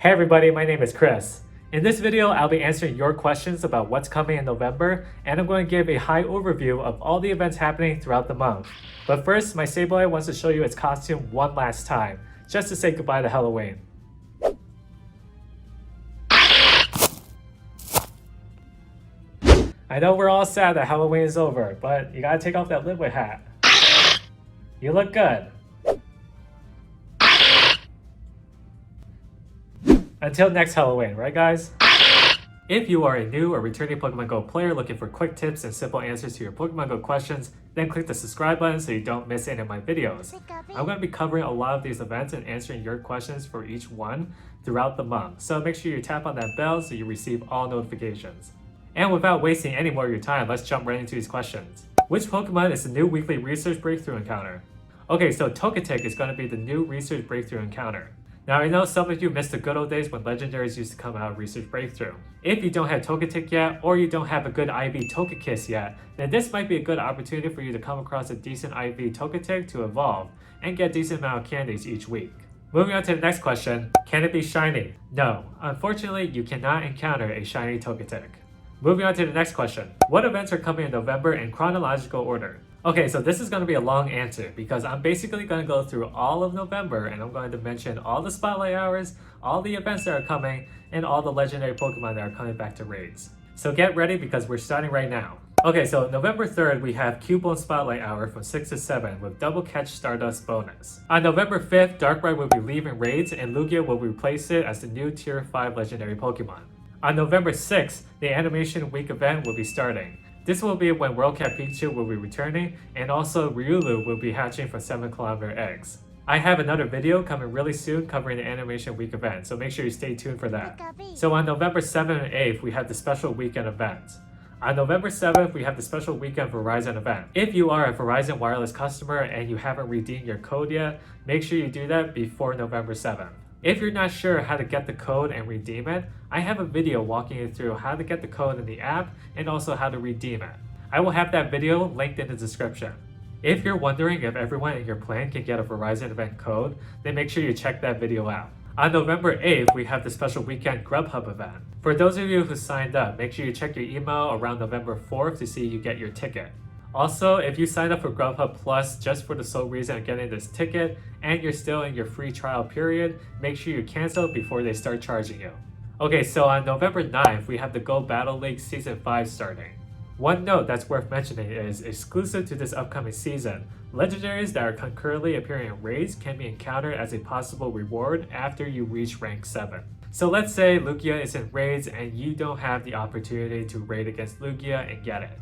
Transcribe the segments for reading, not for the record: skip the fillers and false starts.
Hey everybody, my name is Chris. In this video, I'll be answering your questions about what's coming in November, and I'm going to give a high overview of all the events happening throughout the month. But first, my Sableye wants to show you its costume one last time, just to say goodbye to Halloween. I know we're all sad that Halloween is over, but you gotta take off that Lidway hat. You look good. Until next Halloween, right guys? If you are a new or returning Pokemon GO player looking for quick tips and simple answers to your Pokemon GO questions, then click the subscribe button so you don't miss any of my videos. I'm going to be covering a lot of these events and answering your questions for each one throughout the month, so make sure you tap on that bell so you receive all notifications. And without wasting any more of your time, let's jump right into these questions. Which Pokemon is the new weekly research breakthrough encounter? Okay, so Togetic is going to be the new research breakthrough encounter. Now I know some of you missed the good old days when legendaries used to come out of Research Breakthrough. If you don't have Togetic yet, or you don't have a good IV Togekiss yet, then this might be a good opportunity for you to come across a decent IV Togetic to evolve, and get a decent amount of candies each week. Moving on to the next question, can it be shiny? No, unfortunately you cannot encounter a shiny Togetic. Moving on to the next question, what events are coming in November in chronological order? Okay, so this is going to be a long answer because I'm basically going to go through all of November and I'm going to mention all the spotlight hours, all the events that are coming, and all the legendary Pokemon that are coming back to raids. So get ready because we're starting right now. Okay, so November 3rd we have Cubone Spotlight Hour from 6 to 7 with Double Catch Stardust bonus. On November 5th, Darkrai will be leaving raids and Lugia will replace it as the new Tier 5 legendary Pokemon. On November 6th, the Animation Week event will be starting. This will be when World Cat Pikachu will be returning, and also Riolu will be hatching from 7-kilometer eggs. I have another video coming really soon covering the Animation Week event, so make sure you stay tuned for that. So on November 7th and 8th, we have the special weekend event. On November 7th, we have the special weekend Verizon event. If you are a Verizon wireless customer and you haven't redeemed your code yet, make sure you do that before November 7th. If you're not sure how to get the code and redeem it, I have a video walking you through how to get the code in the app and also how to redeem it. I will have that video linked in the description. If you're wondering if everyone in your plan can get a Verizon event code, then make sure you check that video out. On November 8th, we have the special weekend Grubhub event. For those of you who signed up, make sure you check your email around November 4th to see you get your ticket. Also, if you signed up for Grubhub Plus just for the sole reason of getting this ticket and you're still in your free trial period, make sure you cancel before they start charging you. Okay, so on November 9th, we have the Go Battle League Season 5 starting. One note that's worth mentioning is, exclusive to this upcoming season, legendaries that are concurrently appearing in raids can be encountered as a possible reward after you reach rank 7. So let's say Lugia is in raids and you don't have the opportunity to raid against Lugia and get it.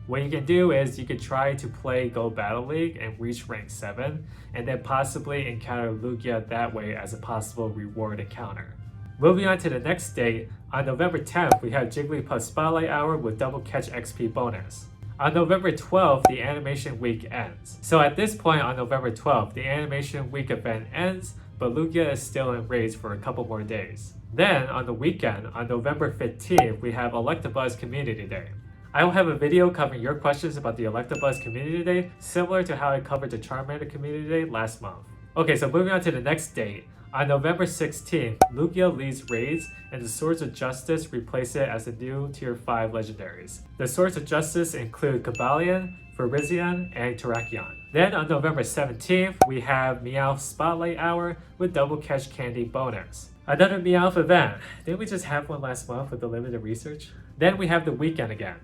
What you can do is you can try to play Go Battle League and reach rank 7 and then possibly encounter Lugia that way as a possible reward encounter. Moving on to the next date, on November 10th we have Jigglypuff Spotlight Hour with Double Catch XP bonus. On November 12th, the Animation Week ends. So at this point on November 12th, the Animation Week event ends, but Lugia is still in raids for a couple more days. Then on the weekend, on November 15th, we have Electabuzz Community Day. I will have a video covering your questions about the Electabuzz Community Day, similar to how I covered the Charmander Community Day last month. Okay, so moving on to the next date. On November 16th, Lugia leaves raids and the Swords of Justice replace it as the new Tier 5 legendaries. The Swords of Justice include Cobalion, Virizion, and Terrakion. Then on November 17th, we have Meowth Spotlight Hour with Double Catch Candy bonus. Another Meowth event. Didn't we just have one last month with the limited research? Then we have the weekend again.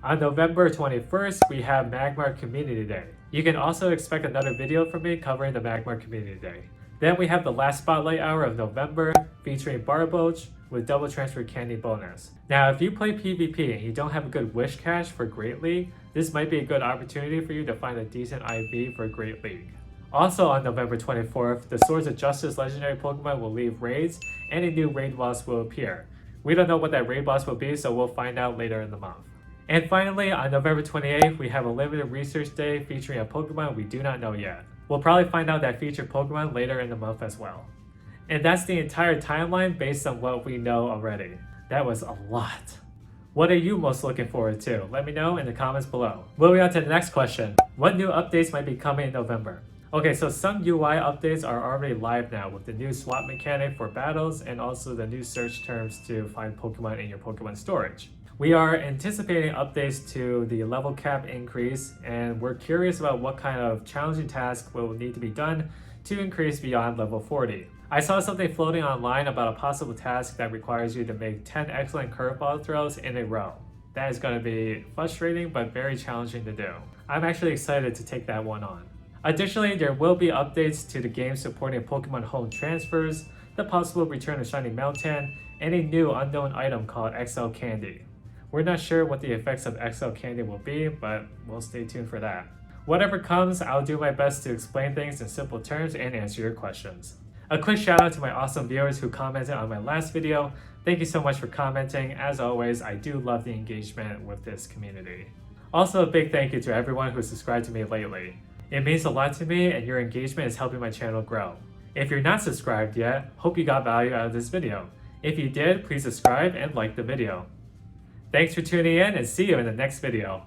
On November 21st, we have Magmar Community Day. You can also expect another video from me covering the Magmar Community Day. Then we have the last Spotlight Hour of November featuring Barboach with Double Transfer Candy bonus. Now if you play PvP and you don't have a good Wish Cache for Great League, this might be a good opportunity for you to find a decent IV for Great League. Also on November 24th, the Swords of Justice legendary Pokemon will leave raids and a new raid boss will appear. We don't know what that raid boss will be, so we'll find out later in the month. And finally, on November 28th, we have a limited research day featuring a Pokemon we do not know yet. We'll probably find out that featured Pokemon later in the month as well. And that's the entire timeline based on what we know already. That was a lot. What are you most looking forward to? Let me know in the comments below. Moving on to the next question. What new updates might be coming in November? Okay, so some UI updates are already live now with the new swap mechanic for battles and also the new search terms to find Pokemon in your Pokemon storage. We are anticipating updates to the level cap increase, and we're curious about what kind of challenging tasks will need to be done to increase beyond level 40. I saw something floating online about a possible task that requires you to make 10 excellent curveball throws in a row. That is going to be frustrating but very challenging to do. I'm actually excited to take that one on. Additionally, there will be updates to the game supporting Pokemon home transfers, the possible return of Shiny Mountain, and a new unknown item called XL Candy. We're not sure what the effects of XL Candy will be, but we'll stay tuned for that. Whatever comes, I'll do my best to explain things in simple terms and answer your questions. A quick shout out to my awesome viewers who commented on my last video. Thank you so much for commenting. As always, I do love the engagement with this community. Also, a big thank you to everyone who subscribed to me lately. It means a lot to me, and your engagement is helping my channel grow. If you're not subscribed yet, hope you got value out of this video. If you did, please subscribe and like the video. Thanks for tuning in, and see you in the next video.